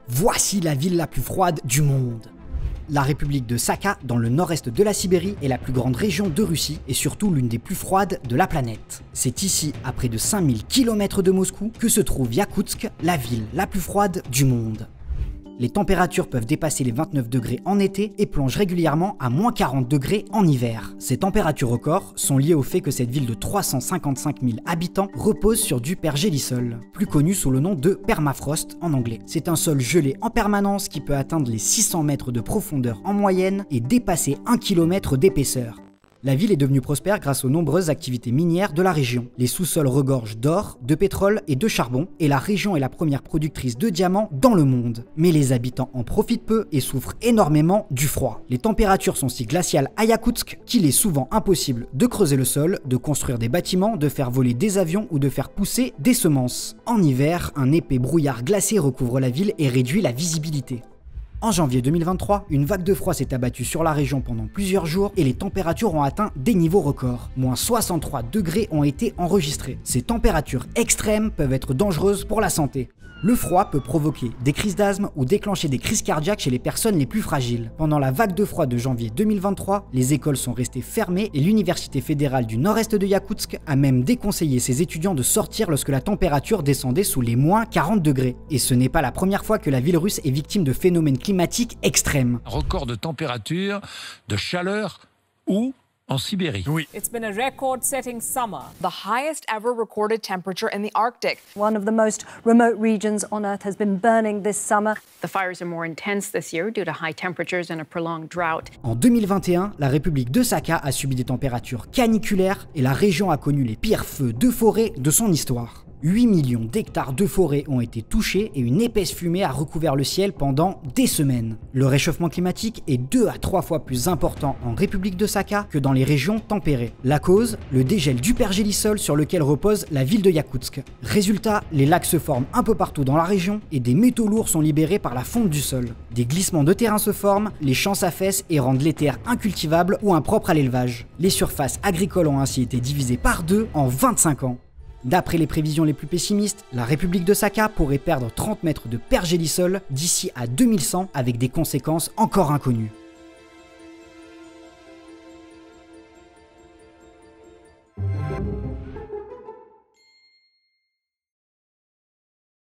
Voici la ville la plus froide du monde. La République de Sakha, dans le nord-est de la Sibérie, est la plus grande région de Russie et surtout l'une des plus froides de la planète. C'est ici, à près de 5000 km de Moscou, que se trouve Yakoutsk, la ville la plus froide du monde. Les températures peuvent dépasser les 29 degrés en été et plongent régulièrement à moins 40 degrés en hiver. Ces températures records sont liées au fait que cette ville de 355 000 habitants repose sur du pergélisol, plus connu sous le nom de permafrost en anglais. C'est un sol gelé en permanence qui peut atteindre les 600 mètres de profondeur en moyenne et dépasser 1 km d'épaisseur. La ville est devenue prospère grâce aux nombreuses activités minières de la région. Les sous-sols regorgent d'or, de pétrole et de charbon, et la région est la première productrice de diamants dans le monde. Mais les habitants en profitent peu et souffrent énormément du froid. Les températures sont si glaciales à Yakoutsk qu'il est souvent impossible de creuser le sol, de construire des bâtiments, de faire voler des avions ou de faire pousser des semences. En hiver, un épais brouillard glacé recouvre la ville et réduit la visibilité. En janvier 2023, une vague de froid s'est abattue sur la région pendant plusieurs jours et les températures ont atteint des niveaux records. Moins 63 degrés ont été enregistrés. Ces températures extrêmes peuvent être dangereuses pour la santé. Le froid peut provoquer des crises d'asthme ou déclencher des crises cardiaques chez les personnes les plus fragiles. Pendant la vague de froid de janvier 2023, les écoles sont restées fermées et l'université fédérale du nord-est de Yakoutsk a même déconseillé ses étudiants de sortir lorsque la température descendait sous les moins 40 degrés. Et ce n'est pas la première fois que la ville russe est victime de phénomènes climatiques extrêmes. Record de température, de chaleur ou en Sibérie. Oui. It's been a record-setting summer. The highest ever recorded temperature in the Arctic. One of the most remote regions on Earth has been burning this summer. The fires are more intense this year due to high temperatures and a prolonged drought. En 2021, la République de Sakha a subi des températures caniculaires et la région a connu les pires feux de forêt de son histoire. 8 millions d'hectares de forêt ont été touchés et une épaisse fumée a recouvert le ciel pendant des semaines. Le réchauffement climatique est 2 à 3 fois plus important en République de Sakha que dans les régions tempérées. La cause, le dégel du pergélisol sur lequel repose la ville de Yakoutsk. Résultat, les lacs se forment un peu partout dans la région et des métaux lourds sont libérés par la fonte du sol. Des glissements de terrain se forment, les champs s'affaissent et rendent les terres incultivables ou impropres à l'élevage. Les surfaces agricoles ont ainsi été divisées par 2 en 25 ans. D'après les prévisions les plus pessimistes, la République de Sakha pourrait perdre 30 mètres de pergélisol d'ici à 2100 avec des conséquences encore inconnues.